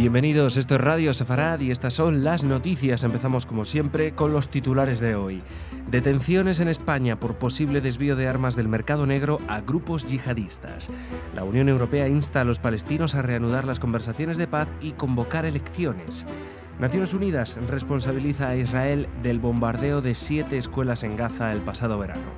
Bienvenidos, esto es Radio Sefarad y estas son las noticias. Empezamos como siempre con los titulares de hoy. Detenciones en España por posible desvío de armas del mercado negro a grupos yihadistas. La Unión Europea insta a los palestinos a reanudar las conversaciones de paz y convocar elecciones. Naciones Unidas responsabiliza a Israel del bombardeo de 7 escuelas en Gaza el pasado verano.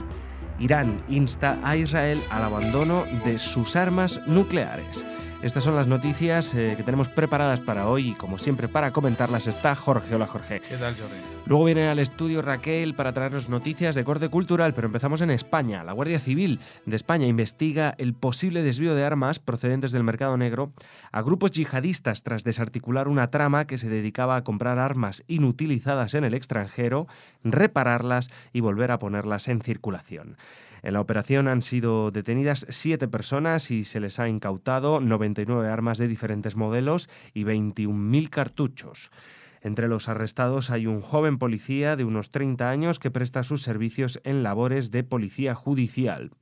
Irán insta a Israel al abandono de sus armas nucleares. Estas son las noticias que tenemos preparadas para hoy y como siempre para comentarlas está Jorge. Hola Jorge. ¿Qué tal, Jordi? Luego viene al estudio Raquel para traernos noticias de corte cultural, pero empezamos en España. La Guardia Civil de España investiga el posible desvío de armas procedentes del mercado negro a grupos yihadistas tras desarticular una trama que se dedicaba a comprar armas inutilizadas en el extranjero, repararlas y volver a ponerlas en circulación. En la operación han sido detenidas 7 personas y se les ha incautado 99 armas de diferentes modelos y 21.000 cartuchos. Entre los arrestados hay un joven policía de unos 30 años que presta sus servicios en labores de policía judicial.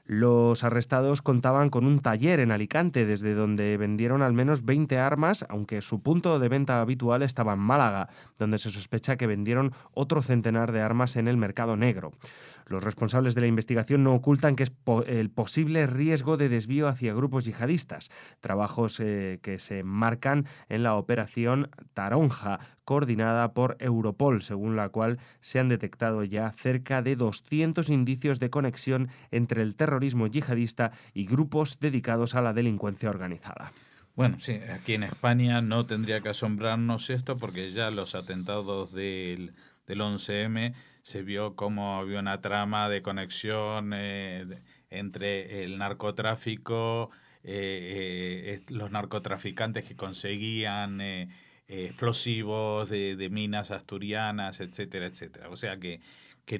Los arrestados contaban con un taller en Alicante, desde donde vendieron al menos 20 armas, aunque su punto de venta habitual estaba en Málaga, donde se sospecha que vendieron otro centenar de armas en el mercado negro. Los responsables de la investigación no ocultan que es el posible riesgo de desvío hacia grupos yihadistas, trabajos que se enmarcan en la operación Taronja, coordinada por Europol, según la cual se han detectado ya cerca de 200 indicios de conexión entre el terrorismo yihadista y grupos dedicados a la delincuencia organizada. Bueno, sí, aquí en España no tendría que asombrarnos esto porque ya los atentados del 11M se vio como había una trama de conexión entre el narcotráfico, los narcotraficantes que conseguían explosivos de minas asturianas, etcétera, etcétera. O sea que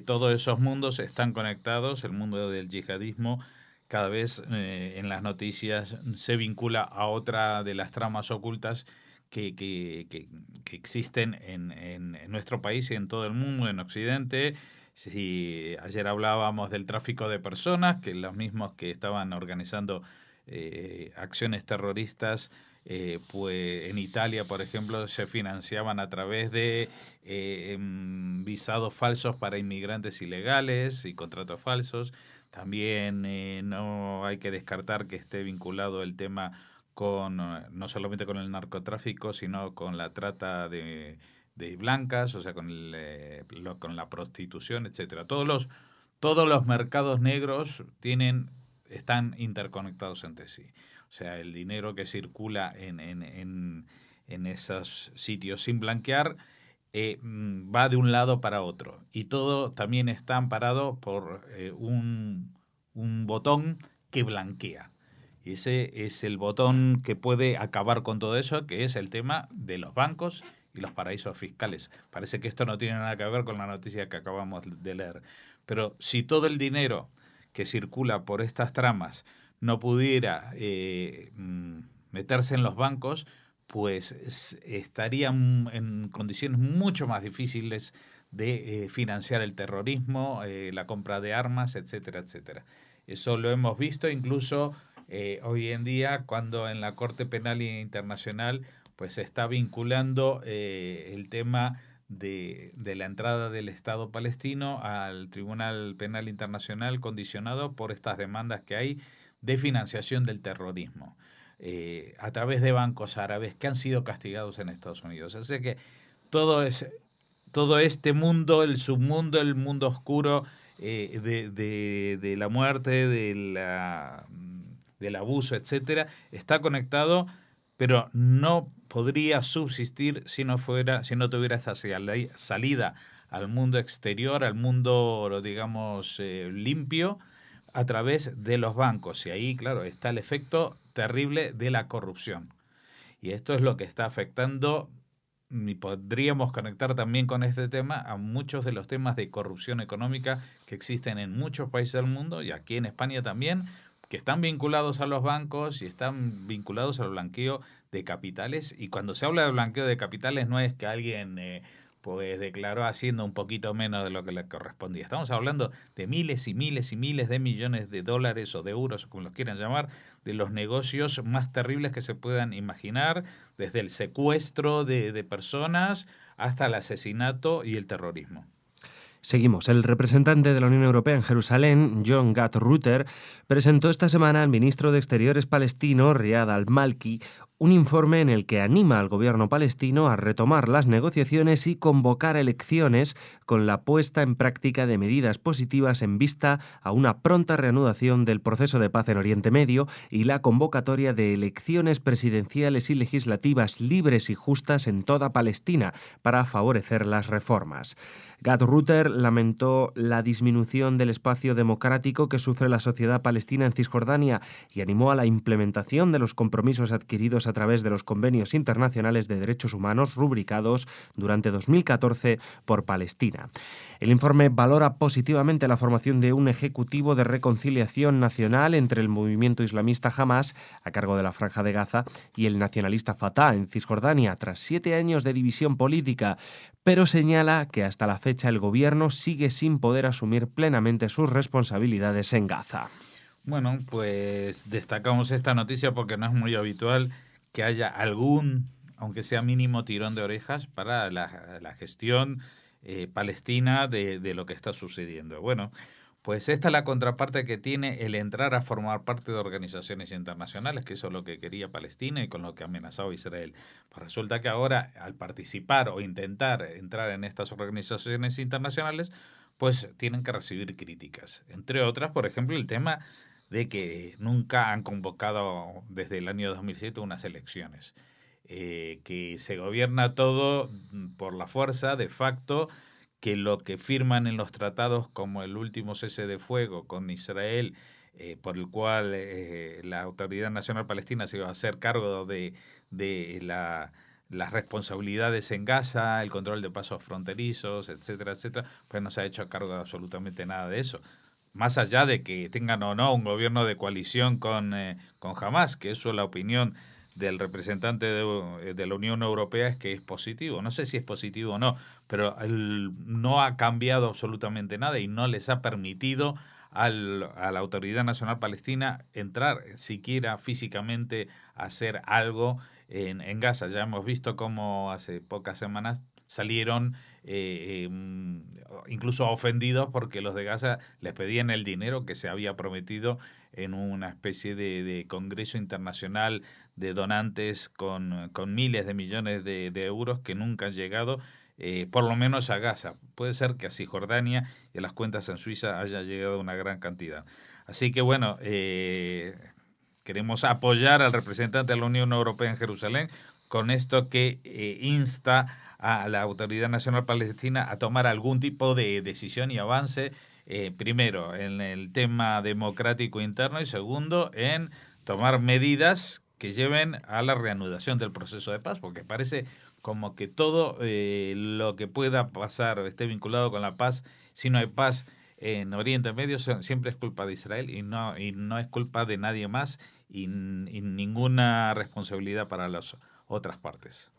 todos esos mundos están conectados. El mundo del yihadismo cada vez en las noticias se vincula a otra de las tramas ocultas que existen en nuestro país y en todo el mundo, en Occidente. Si ayer hablábamos del tráfico de personas, que los mismos que estaban organizando acciones terroristas, pues en Italia, por ejemplo, se financiaban a través de visados falsos para inmigrantes ilegales y contratos falsos. También no hay que descartar que esté vinculado el tema con no solamente con el narcotráfico, sino con la trata de blancas, o sea, con la prostitución, etcétera. Todos los mercados negros están interconectados entre sí. O sea, el dinero que circula en esos sitios sin blanquear va de un lado para otro. Y todo también está amparado por un botón que blanquea. Y ese es el botón que puede acabar con todo eso, que es el tema de los bancos y los paraísos fiscales. Parece que esto no tiene nada que ver con la noticia que acabamos de leer. Pero si todo el dinero que circula por estas tramas no pudiera meterse en los bancos, pues estarían en condiciones mucho más difíciles de financiar el terrorismo, la compra de armas, etcétera, etcétera. Eso lo hemos visto incluso hoy en día cuando en la Corte Penal Internacional pues se está vinculando el tema de la entrada del Estado palestino al Tribunal Penal Internacional condicionado por estas demandas que hay de financiación del terrorismo a través de bancos árabes que han sido castigados en Estados Unidos. Así que todo este mundo, el submundo, el mundo oscuro de la muerte, del abuso, etcétera, está conectado, pero no podría subsistir si no tuviera esa salida al mundo exterior, al mundo, digamos, limpio, a través de los bancos. Y ahí, claro, está el efecto terrible de la corrupción. Y esto es lo que está afectando, y podríamos conectar también con este tema a muchos de los temas de corrupción económica que existen en muchos países del mundo y aquí en España también, que están vinculados a los bancos y están vinculados al blanqueo de capitales. Y cuando se habla de blanqueo de capitales no es que alguien pues declaró haciendo un poquito menos de lo que le correspondía. Estamos hablando de miles y miles y miles de millones de dólares o de euros, como los quieran llamar, de los negocios más terribles que se puedan imaginar, desde el secuestro de personas hasta el asesinato y el terrorismo. Seguimos. El representante de la Unión Europea en Jerusalén, John Gad Rutter, presentó esta semana al ministro de Exteriores palestino, Riad al-Malki, un informe en el que anima al gobierno palestino a retomar las negociaciones y convocar elecciones con la puesta en práctica de medidas positivas en vista a una pronta reanudación del proceso de paz en Oriente Medio y la convocatoria de elecciones presidenciales y legislativas libres y justas en toda Palestina para favorecer las reformas. Gad Rutter lamentó la disminución del espacio democrático que sufre la sociedad palestina en Cisjordania y animó a la implementación de los compromisos adquiridos a través de los convenios internacionales de derechos humanos rubricados durante 2014 por Palestina. El informe valora positivamente la formación de un ejecutivo de reconciliación nacional entre el movimiento islamista Hamás, a cargo de la Franja de Gaza, y el nacionalista Fatah en Cisjordania, tras 7 años de división política, pero señala que hasta la fecha el gobierno sigue sin poder asumir plenamente sus responsabilidades en Gaza. Bueno, pues destacamos esta noticia porque no es muy habitual que haya algún, aunque sea mínimo, tirón de orejas para la gestión palestina de lo que está sucediendo. Bueno, pues esta es la contraparte que tiene el entrar a formar parte de organizaciones internacionales, que eso es lo que quería Palestina y con lo que amenazaba Israel. Pues resulta que ahora, al participar o intentar entrar en estas organizaciones internacionales, pues tienen que recibir críticas. Entre otras, por ejemplo, el tema de que nunca han convocado desde el año 2007 unas elecciones, que se gobierna todo por la fuerza, de facto, que lo que firman en los tratados como el último cese de fuego con Israel, por el cual la Autoridad Nacional Palestina se iba a hacer cargo de las responsabilidades en Gaza, el control de pasos fronterizos, etcétera, etcétera, pues no se ha hecho cargo de absolutamente nada de eso. Más allá de que tengan o no un gobierno de coalición con Hamas, que eso es la opinión del representante de la Unión Europea, es que es positivo. No sé si es positivo o no, pero no ha cambiado absolutamente nada y no les ha permitido a la Autoridad Nacional Palestina entrar siquiera físicamente a hacer algo en Gaza. Ya hemos visto cómo hace pocas semanas salieron incluso ofendidos porque los de Gaza les pedían el dinero que se había prometido en una especie de congreso internacional de donantes con miles de millones de euros que nunca han llegado, por lo menos a Gaza. Puede ser que a Cisjordania y a las cuentas en Suiza haya llegado una gran cantidad. Así que bueno, queremos apoyar al representante de la Unión Europea en Jerusalén con esto que insta a la Autoridad Nacional Palestina a tomar algún tipo de decisión y avance, primero en el tema democrático interno y segundo en tomar medidas que lleven a la reanudación del proceso de paz, porque parece como que todo lo que pueda pasar esté vinculado con la paz. Si no hay paz en Oriente Medio, siempre es culpa de Israel y no es culpa de nadie más y ninguna responsabilidad para las otras partes.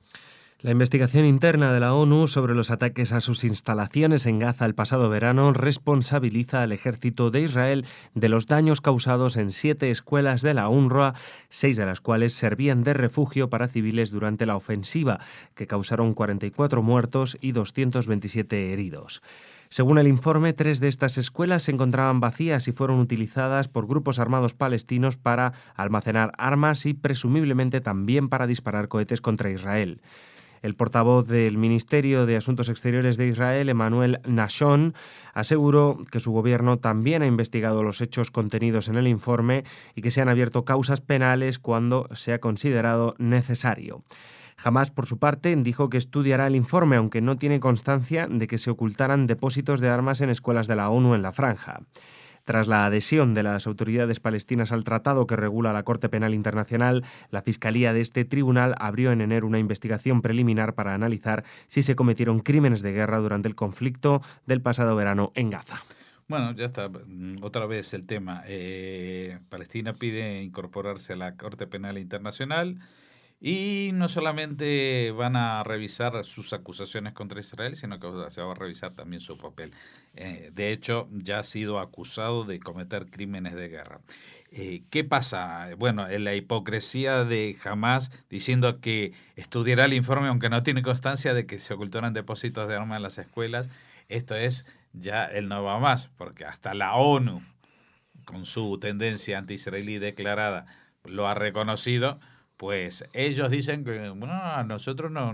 La investigación interna de la ONU sobre los ataques a sus instalaciones en Gaza el pasado verano responsabiliza al ejército de Israel de los daños causados en 7 escuelas de la UNRWA, 6 de las cuales servían de refugio para civiles durante la ofensiva, que causaron 44 muertos y 227 heridos. Según el informe, 3 de estas escuelas se encontraban vacías y fueron utilizadas por grupos armados palestinos para almacenar armas y presumiblemente también para disparar cohetes contra Israel. El portavoz del Ministerio de Asuntos Exteriores de Israel, Emmanuel Nashon, aseguró que su gobierno también ha investigado los hechos contenidos en el informe y que se han abierto causas penales cuando se ha considerado necesario. Hamás, por su parte, dijo que estudiará el informe, aunque no tiene constancia de que se ocultaran depósitos de armas en escuelas de la ONU en la franja. Tras la adhesión de las autoridades palestinas al tratado que regula la Corte Penal Internacional, la Fiscalía de este tribunal abrió en enero una investigación preliminar para analizar si se cometieron crímenes de guerra durante el conflicto del pasado verano en Gaza. Bueno, ya está. Otra vez el tema. Palestina pide incorporarse a la Corte Penal Internacional Y no solamente van a revisar sus acusaciones contra Israel, sino que se va a revisar también su papel. De hecho, ya ha sido acusado de cometer crímenes de guerra. ¿Qué pasa? Bueno, en la hipocresía de Hamás diciendo que estudiará el informe, aunque no tiene constancia de que se ocultaron depósitos de armas en las escuelas. Esto es ya el no va más, porque hasta la ONU, con su tendencia anti-israelí declarada, lo ha reconocido. Pues ellos dicen que, bueno, nosotros no,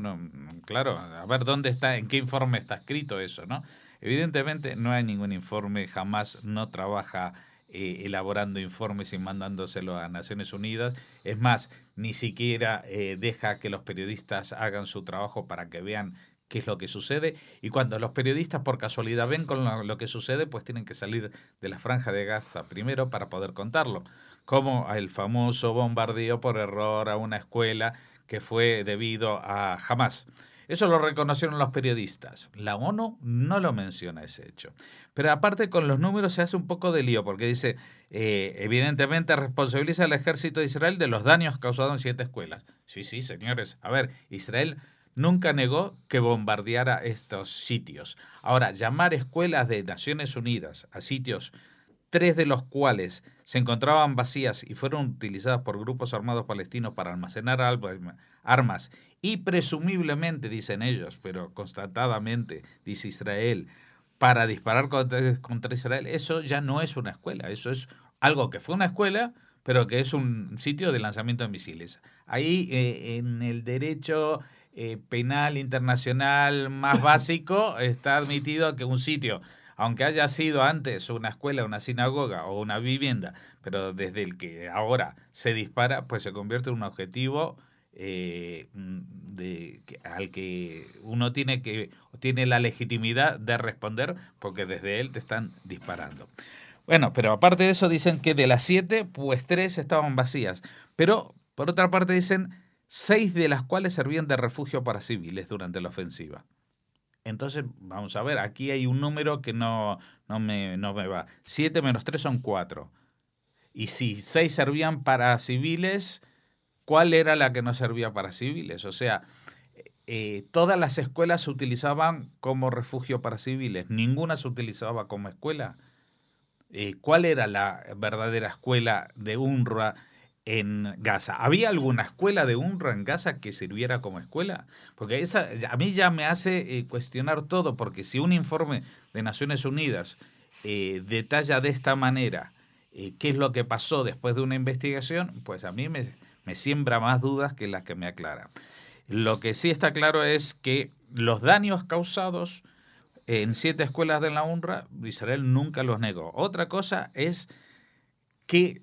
claro, a ver dónde está, en qué informe está escrito eso, ¿no? Evidentemente no hay ningún informe, jamás no trabaja elaborando informes y mandándoselo a Naciones Unidas. Es más, ni siquiera deja que los periodistas hagan su trabajo para que vean qué es lo que sucede, y cuando los periodistas por casualidad ven con lo que sucede, pues tienen que salir de la Franja de Gaza primero para poder contarlo, como el famoso bombardeo por error a una escuela que fue debido a Hamás. Eso lo reconocieron los periodistas. La ONU no lo menciona ese hecho. Pero aparte con los números se hace un poco de lío, porque dice, evidentemente responsabiliza al ejército de Israel de los daños causados en 7 escuelas. Sí, señores. A ver, Israel nunca negó que bombardeara estos sitios. Ahora, llamar escuelas de Naciones Unidas a sitios, 3 de los cuales se encontraban vacías y fueron utilizadas por grupos armados palestinos para almacenar armas y presumiblemente, dicen ellos, pero constatadamente, dice Israel, para disparar contra Israel, eso ya no es una escuela, eso es algo que fue una escuela, pero que es un sitio de lanzamiento de misiles. Ahí en el derecho penal internacional más básico está admitido que un sitio, aunque haya sido antes una escuela, una sinagoga o una vivienda, pero desde el que ahora se dispara, pues se convierte en un objetivo al que uno tiene la legitimidad de responder, porque desde él te están disparando. Bueno, pero aparte de eso dicen que de las 7, pues 3 estaban vacías. Pero por otra parte dicen 6 de las cuales servían de refugio para civiles durante la ofensiva. Entonces, vamos a ver, aquí hay un número que no me va. 7 menos 3 son 4. Y si 6 servían para civiles, ¿cuál era la que no servía para civiles? O sea, todas las escuelas se utilizaban como refugio para civiles, ninguna se utilizaba como escuela. ¿Cuál era la verdadera escuela de UNRWA en Gaza? ¿Había alguna escuela de UNRWA en Gaza que sirviera como escuela? Porque esa a mí ya me hace cuestionar todo, porque si un informe de Naciones Unidas detalla de esta manera qué es lo que pasó después de una investigación, pues a mí me siembra más dudas que las que me aclara. Lo que sí está claro es que los daños causados en 7 escuelas de la UNRWA, Israel nunca los negó. Otra cosa es qué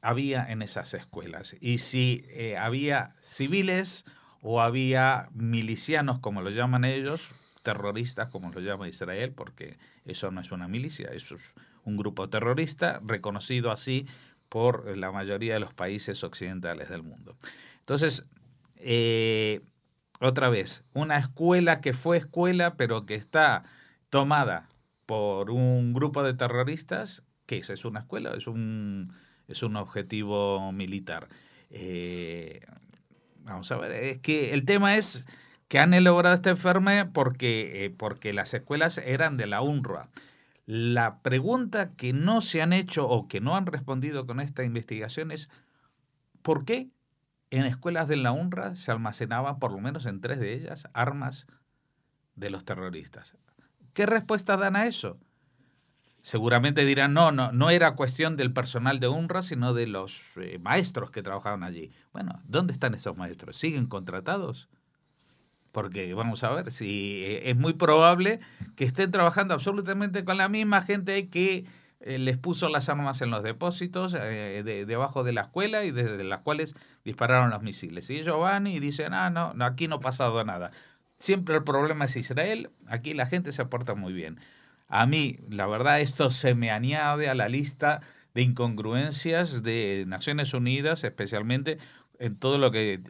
había en esas escuelas y si había civiles o había milicianos, como lo llaman ellos, terroristas, como lo llama Israel, porque eso no es una milicia, eso es un grupo terrorista reconocido así por la mayoría de los países occidentales del mundo. Entonces, otra vez, una escuela que fue escuela, pero que está tomada por un grupo de terroristas, ¿qué es? ¿Es una escuela o es un objetivo militar? Vamos a ver, es que el tema es que han elaborado este informe porque las escuelas eran de la UNRWA. La pregunta que no se han hecho o que no han respondido con esta investigación es ¿por qué en escuelas de la UNRWA se almacenaban, por lo menos en 3 de ellas, armas de los terroristas? ¿Qué respuesta dan a eso? Seguramente dirán, no era cuestión del personal de UNRWA, sino de los maestros que trabajaban allí. Bueno, ¿dónde están esos maestros? ¿Siguen contratados? Porque vamos a ver, si es muy probable que estén trabajando absolutamente con la misma gente que les puso las armas en los depósitos debajo de la escuela y desde las cuales dispararon los misiles. Y ellos van y dicen, no, aquí no ha pasado nada. Siempre el problema es Israel, aquí la gente se porta muy bien. A mí, la verdad, esto se me añade a la lista de incongruencias de Naciones Unidas, especialmente en todo lo que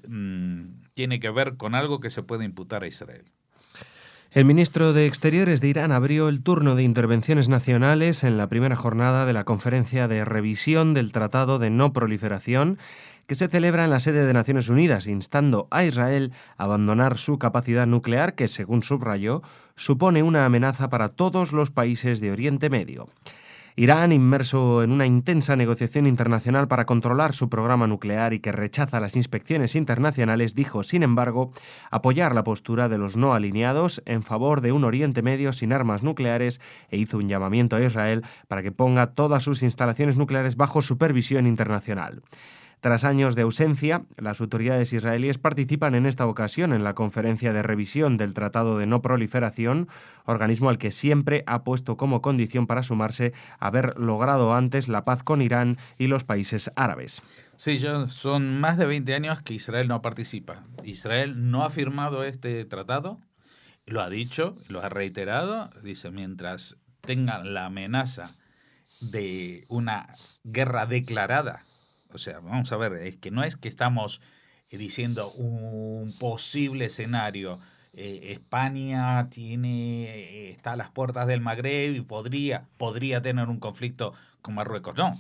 tiene que ver con algo que se puede imputar a Israel. El ministro de Exteriores de Irán abrió el turno de intervenciones nacionales en la primera jornada de la conferencia de revisión del Tratado de No Proliferación que se celebra en la sede de Naciones Unidas, instando a Israel a abandonar su capacidad nuclear, que, según subrayó, supone una amenaza para todos los países de Oriente Medio. Irán, inmerso en una intensa negociación internacional para controlar su programa nuclear y que rechaza las inspecciones internacionales, dijo, sin embargo, apoyar la postura de los no alineados en favor de un Oriente Medio sin armas nucleares e hizo un llamamiento a Israel para que ponga todas sus instalaciones nucleares bajo supervisión internacional. Tras años de ausencia, las autoridades israelíes participan en esta ocasión en la conferencia de revisión del Tratado de No Proliferación, organismo al que siempre ha puesto como condición para sumarse haber logrado antes la paz con Irán y los países árabes. Sí, son más de 20 años que Israel no participa. Israel no ha firmado este tratado, lo ha dicho, lo ha reiterado, dice, mientras tengan la amenaza de una guerra declarada. O sea, vamos a ver, es que no es que estamos diciendo un posible escenario. España está a las puertas del Magreb y podría tener un conflicto con Marruecos. No,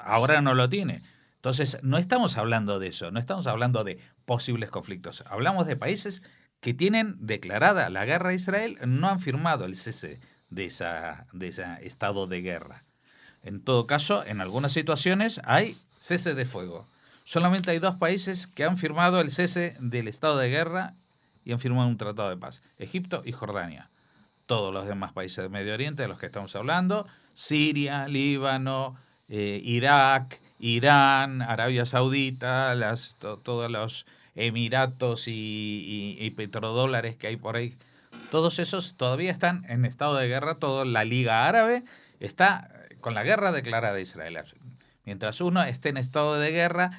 ahora no lo tiene. Entonces, no estamos hablando de eso, no estamos hablando de posibles conflictos. Hablamos de países que tienen declarada la guerra a Israel, no han firmado el cese de ese estado de guerra. En todo caso, en algunas situaciones hay cese de fuego. Solamente hay 2 países que han firmado el cese del estado de guerra y han firmado un tratado de paz: Egipto y Jordania. Todos los demás países del Medio Oriente de los que estamos hablando, Siria, Líbano, Irak, Irán, Arabia Saudita, todos los Emiratos y petrodólares que hay por ahí, todos esos todavía están en estado de guerra. Toda la Liga Árabe está con la guerra declarada de Israel. Mientras uno esté en estado de guerra,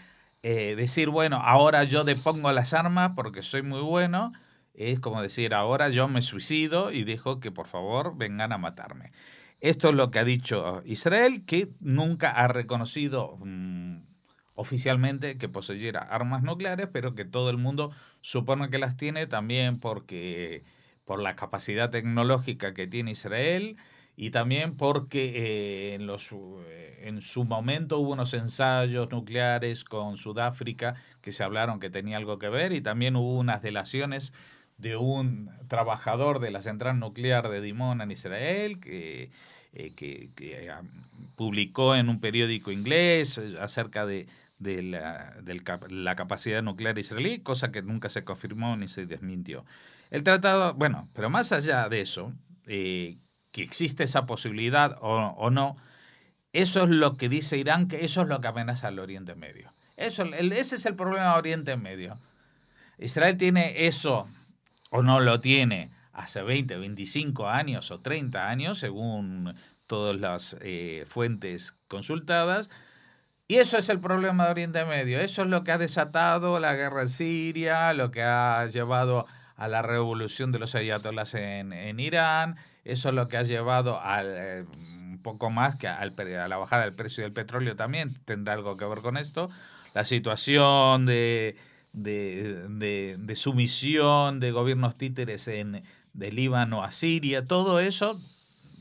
decir, bueno, ahora yo depongo las armas porque soy muy bueno, es como decir, ahora yo me suicido y dejo que por favor vengan a matarme. Esto es lo que ha dicho Israel, que nunca ha reconocido oficialmente que poseyera armas nucleares, pero que todo el mundo supone que las tiene también por la capacidad tecnológica que tiene Israel. Y también porque en su momento hubo unos ensayos nucleares con Sudáfrica que se hablaron que tenía algo que ver, y también hubo unas delaciones de un trabajador de la central nuclear de Dimona en Israel que publicó en un periódico inglés acerca de la capacidad nuclear israelí, cosa que nunca se confirmó ni se desmintió. El tratado, bueno, pero más allá de eso, que existe esa posibilidad o no, eso es lo que dice Irán, que eso es lo que amenaza al Oriente Medio. Ese es el problema de Oriente Medio. Israel tiene eso o no lo tiene hace 20, 25 años o 30 años, según todas las fuentes consultadas, y eso es el problema de Oriente Medio. Eso es lo que ha desatado la guerra en Siria, lo que ha llevado a la revolución de los ayatolás en Irán. Eso es lo que ha llevado un poco más que a la bajada del precio del petróleo. También tendrá algo que ver con esto. La situación de sumisión de gobiernos títeres de Líbano a Siria, todo eso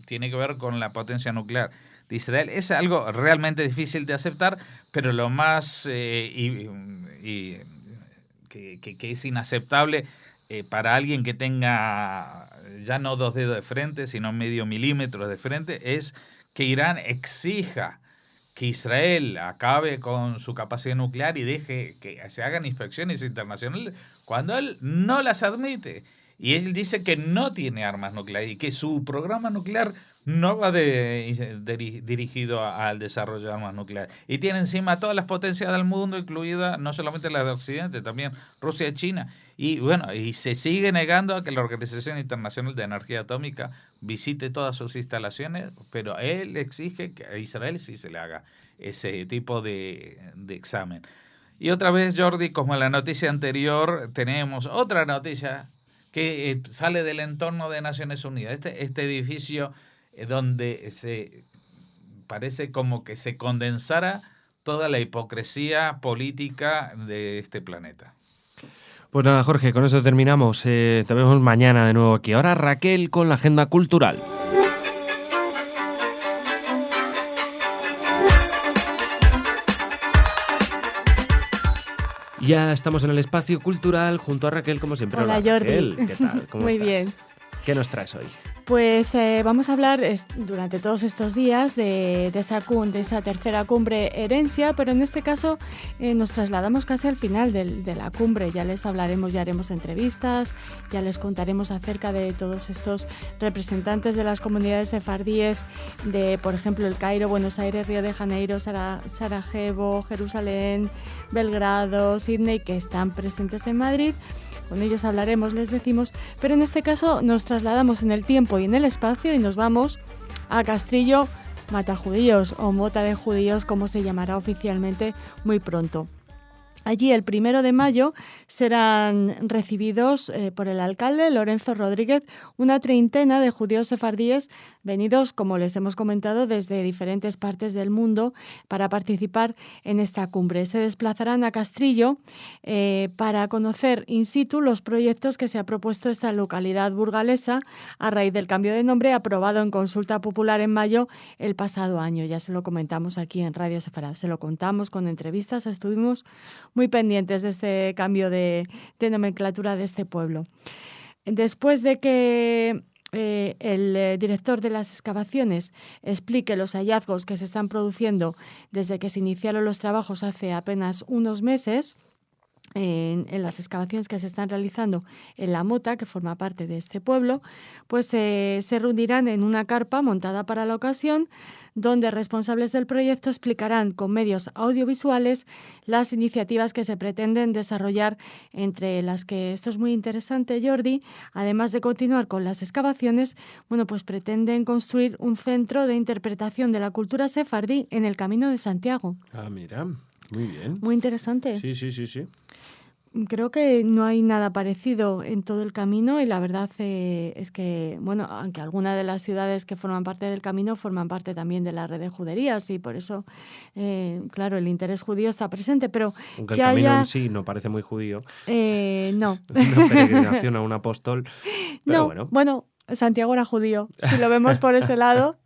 tiene que ver con la potencia nuclear de Israel. Es algo realmente difícil de aceptar, pero lo más que es inaceptable para alguien que tenga ya no 2 dedos de frente, sino medio milímetro de frente, es que Irán exija que Israel acabe con su capacidad nuclear y deje que se hagan inspecciones internacionales cuando él no las admite. Y él dice que no tiene armas nucleares y que su programa nuclear no va dirigido al desarrollo de armas nucleares. Y tiene encima todas las potencias del mundo, incluida no solamente las de Occidente, también Rusia y China. Y bueno, y se sigue negando a que la Organización Internacional de Energía Atómica visite todas sus instalaciones, pero él exige que a Israel sí se le haga ese tipo de examen. Y otra vez, Jordi, como en la noticia anterior, tenemos otra noticia que sale del entorno de Naciones Unidas. Este edificio donde parece como que se condensara toda la hipocresía política de este planeta. Pues nada, Jorge, con eso terminamos. Te vemos mañana de nuevo aquí. Ahora Raquel con la agenda cultural. Ya estamos en el espacio cultural junto a Raquel, como siempre. Hola, Jordi. Raquel, ¿qué tal? ¿Cómo Muy estás? bien. ¿Qué nos traes hoy? Pues vamos a hablar durante todos estos días de esa tercera cumbre Herencia, pero en este caso nos trasladamos casi al final de la cumbre. Ya les hablaremos, ya haremos entrevistas, ya les contaremos acerca de todos estos representantes de las comunidades sefardíes de, por ejemplo, El Cairo, Buenos Aires, Río de Janeiro, Sarajevo, Jerusalén, Belgrado, Sídney, que están presentes en Madrid. Con ellos hablaremos, les decimos, pero en este caso nos trasladamos en el tiempo y en el espacio y nos vamos a Castrillo Matajudíos, o Mota de Judíos, como se llamará oficialmente muy pronto. Allí, el 1 de mayo, serán recibidos por el alcalde Lorenzo Rodríguez una treintena de judíos sefardíes venidos, como les hemos comentado, desde diferentes partes del mundo para participar en esta cumbre. Se desplazarán a Castrillo para conocer in situ los proyectos que se ha propuesto esta localidad burgalesa a raíz del cambio de nombre aprobado en consulta popular en mayo el pasado año. Ya se lo comentamos aquí en Radio Sefarad, se lo contamos con entrevistas, estuvimos muy pendientes de este cambio de nomenclatura de este pueblo. Después de que el director de las excavaciones explique los hallazgos que se están produciendo desde que se iniciaron los trabajos hace apenas unos meses, en las excavaciones que se están realizando en La Mota, que forma parte de este pueblo, pues se reunirán en una carpa montada para la ocasión, donde responsables del proyecto explicarán con medios audiovisuales las iniciativas que se pretenden desarrollar, entre las que, esto es muy interesante, Jordi, además de continuar con las excavaciones, bueno, pues pretenden construir un centro de interpretación de la cultura sefardí en el Camino de Santiago. Ah, mira, muy bien. Muy interesante. Sí. Creo que no hay nada parecido en todo el camino y la verdad es que, bueno, aunque algunas de las ciudades que forman parte del camino forman parte también de la red de juderías y por eso, claro, el interés judío está presente, pero Aunque que el camino haya... en sí no parece muy judío. No. Una peregrinación a un apóstol, pero No, bueno, Santiago era judío, si lo vemos por ese lado,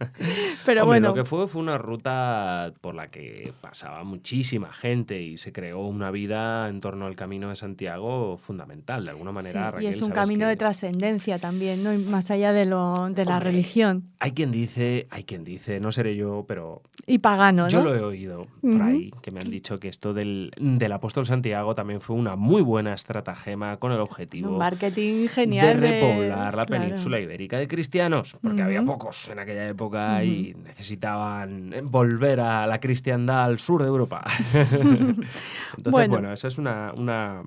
pero Hombre, bueno. lo que fue una ruta por la que pasaba muchísima gente y se creó una vida en torno al Camino de Santiago fundamental, de alguna manera. Sí, Raquel, y es un sabes camino que... de trascendencia también, ¿no? Y más allá de la Hombre, religión. Hay quien dice, no seré yo, pero Y pagano, ¿no? yo lo he oído por ahí, que me han dicho que esto del apóstol Santiago también fue una muy buena estratagema con el objetivo Un marketing genial de repoblar la claro. península ibérica de cristianos, porque había pocos en aquella época y necesitaban volver a la cristiandad al sur de Europa. Entonces, bueno, esa es una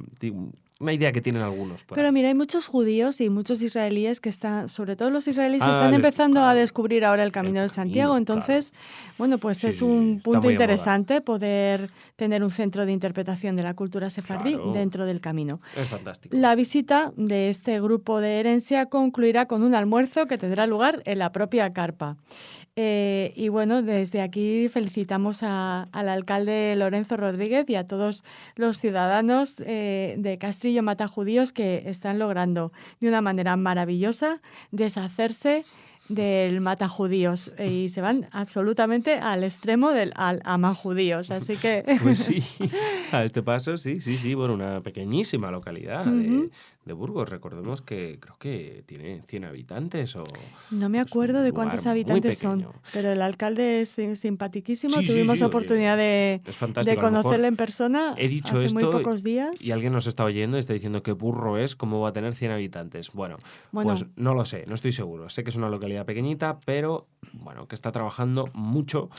idea que tienen algunos. Pero mira, hay muchos judíos y muchos israelíes que están, sobre todo los israelíes, están empezando a descubrir ahora el Camino de Santiago. Entonces, bueno, pues es un punto interesante poder tener un centro de interpretación de la cultura sefardí dentro del camino. Es fantástico. La visita de este grupo de herencia concluirá con un almuerzo que tendrá lugar en la propia carpa. Y bueno, desde aquí felicitamos al alcalde Lorenzo Rodríguez y a todos los ciudadanos de Castrillo Matajudíos que están logrando de una manera maravillosa deshacerse del matajudíos y se van absolutamente al extremo del amajudíos, así que... Pues sí, a este paso sí, bueno, una pequeñísima localidad de Burgos, recordemos que creo que tiene 100 habitantes o... No me acuerdo de cuántos habitantes son, pero el alcalde es simpaticísimo, tuvimos oportunidad de conocerle en persona he dicho hace esto muy pocos días. Y alguien nos está oyendo y está diciendo que Burro es, ¿cómo va a tener 100 habitantes? Bueno, pues no lo sé, no estoy seguro, sé que es una localidad pequeñita, pero bueno, que está trabajando mucho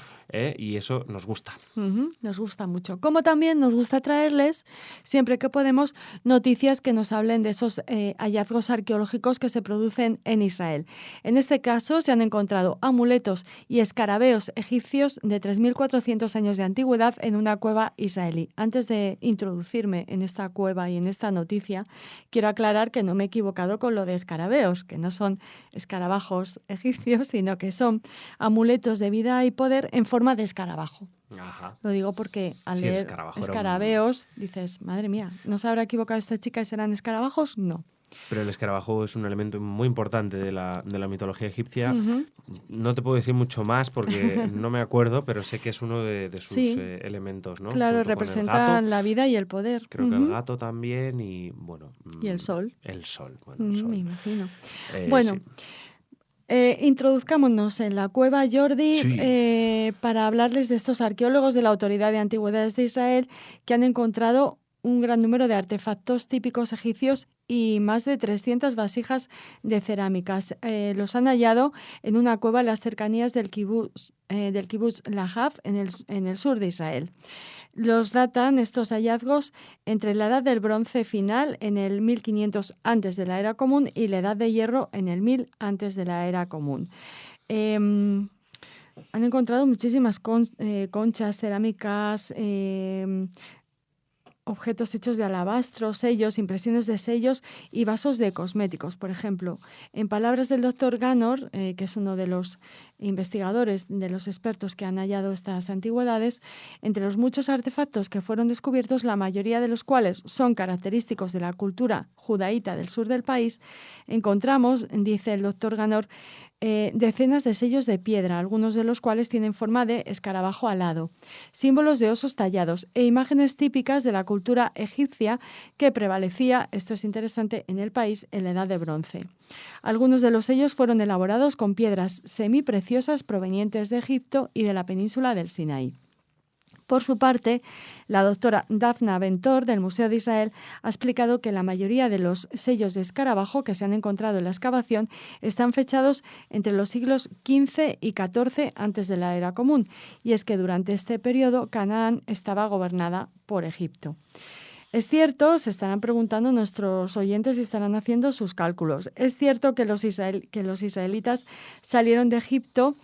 y eso nos gusta. Nos gusta mucho. Como también nos gusta traerles, siempre que podemos, noticias que nos hablen de esos hallazgos arqueológicos que se producen en Israel. En este caso se han encontrado amuletos y escarabeos egipcios de 3.400 años de antigüedad en una cueva israelí. Antes de introducirme en esta cueva y en esta noticia, quiero aclarar que no me he equivocado con lo de escarabeos, que no son escarabajos egipcios, sino que son amuletos de vida y poder en forma de escarabajo. Ajá. Lo digo porque al leer escarabeos dices, madre mía, ¿no se habrá equivocado esta chica y serán escarabajos? No. Pero el escarabajo es un elemento muy importante de la mitología egipcia. No te puedo decir mucho más porque no me acuerdo, pero sé que es uno de sus elementos, ¿no? Claro, representa la vida y el poder. Creo que el gato también y, bueno... Y el sol. El sol, bueno, el sol. Me imagino. Bueno... Sí. Introduzcámonos en la cueva, Jordi, para hablarles de estos arqueólogos de la Autoridad de Antigüedades de Israel que han encontrado un gran número de artefactos típicos egipcios y más de 300 vasijas de cerámicas. Los han hallado en una cueva en las cercanías del kibutz Lahav, en el sur de Israel. Los datan estos hallazgos entre la Edad del Bronce final, en el 1500 antes de la Era Común, y la Edad de Hierro, en el 1000 antes de la Era Común. Han encontrado muchísimas conchas, cerámicas, objetos hechos de alabastro, sellos, impresiones de sellos y vasos de cosméticos, por ejemplo. En palabras del doctor Ganor, que es uno de los investigadores, de los expertos que han hallado estas antigüedades, entre los muchos artefactos que fueron descubiertos, la mayoría de los cuales son característicos de la cultura judaíta del sur del país, encontramos, dice el doctor Ganor, decenas de sellos de piedra, algunos de los cuales tienen forma de escarabajo alado, símbolos de osos tallados e imágenes típicas de la cultura egipcia que prevalecía, esto es interesante, en el país en la Edad de Bronce. Algunos de los sellos fueron elaborados con piedras semipreciosas provenientes de Egipto y de la península del Sinaí. Por su parte, la doctora Dafna Bentor, del Museo de Israel, ha explicado que la mayoría de los sellos de escarabajo que se han encontrado en la excavación están fechados entre los siglos XV y XIV antes de la Era Común, y es que durante este periodo Canaán estaba gobernada por Egipto. Es cierto, se estarán preguntando nuestros oyentes y estarán haciendo sus cálculos. Es cierto que los israelitas salieron de Egipto,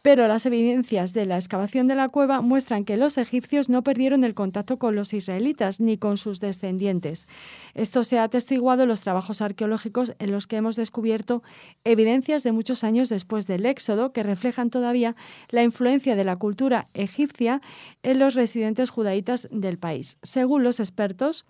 pero las evidencias de la excavación de la cueva muestran que los egipcios no perdieron el contacto con los israelitas ni con sus descendientes. Esto se ha atestiguado en los trabajos arqueológicos en los que hemos descubierto evidencias de muchos años después del Éxodo que reflejan todavía la influencia de la cultura egipcia en los residentes judaítas del país. Según los expertos,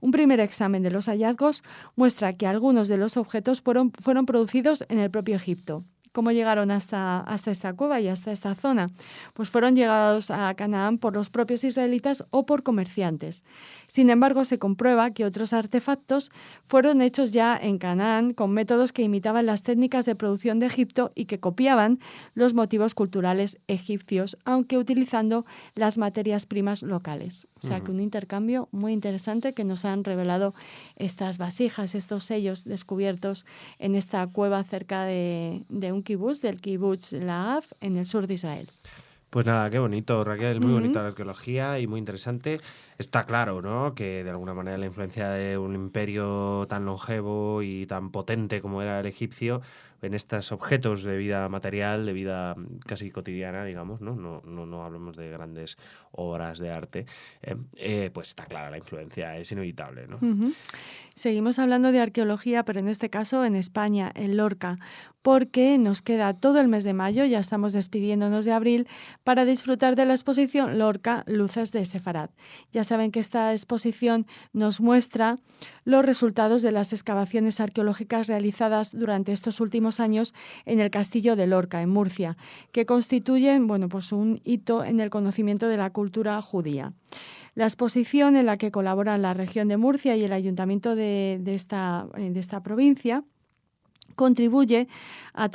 un primer examen de los hallazgos muestra que algunos de los objetos fueron producidos en el propio Egipto. ¿Cómo llegaron hasta esta cueva y hasta esta zona? Pues fueron llegados a Canaán por los propios israelitas o por comerciantes. Sin embargo, se comprueba que otros artefactos fueron hechos ya en Canaán con métodos que imitaban las técnicas de producción de Egipto y que copiaban los motivos culturales egipcios, aunque utilizando las materias primas locales. O sea, que un intercambio muy interesante que nos han revelado estas vasijas, estos sellos descubiertos en esta cueva cerca de un kibutz, del kibutz Lahav, en el sur de Israel. Pues nada, qué bonito, Raquel, muy bonita la arqueología y muy interesante. Está claro, ¿no?, que de alguna manera la influencia de un imperio tan longevo y tan potente como era el egipcio en estos objetos de vida material, de vida casi cotidiana, digamos, no hablemos de grandes obras de arte, pues está clara la influencia, es inevitable, ¿no? Seguimos hablando de arqueología, pero en este caso en España, en Lorca, porque nos queda todo el mes de mayo, ya estamos despidiéndonos de abril, para disfrutar de la exposición Lorca, Luces de Sefarad. Ya saben que esta exposición nos muestra los resultados de las excavaciones arqueológicas realizadas durante estos últimos años en el castillo de Lorca, en Murcia, que constituyen, pues un hito en el conocimiento de la cultura judía. La exposición, en la que colaboran la región de Murcia y el ayuntamiento de esta provincia, contribuye a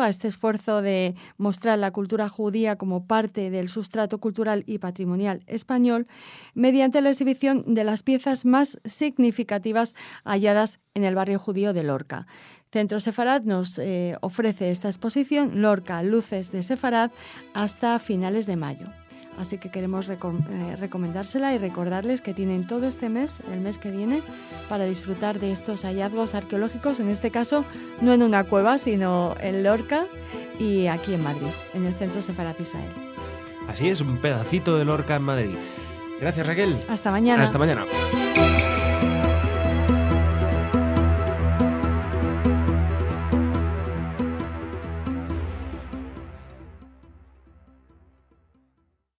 este esfuerzo de mostrar la cultura judía como parte del sustrato cultural y patrimonial español, mediante la exhibición de las piezas más significativas halladas en el barrio judío de Lorca. Centro Sefarad nos ofrece esta exposición, Lorca, Luces de Sefarad, hasta finales de mayo. Así que queremos recomendársela y recordarles que tienen todo este mes, el mes que viene, para disfrutar de estos hallazgos arqueológicos, en este caso no en una cueva, sino en Lorca y aquí en Madrid, en el Centro Sefarad Israel. Así es, un pedacito de Lorca en Madrid. Gracias, Raquel. Hasta mañana. Hasta mañana.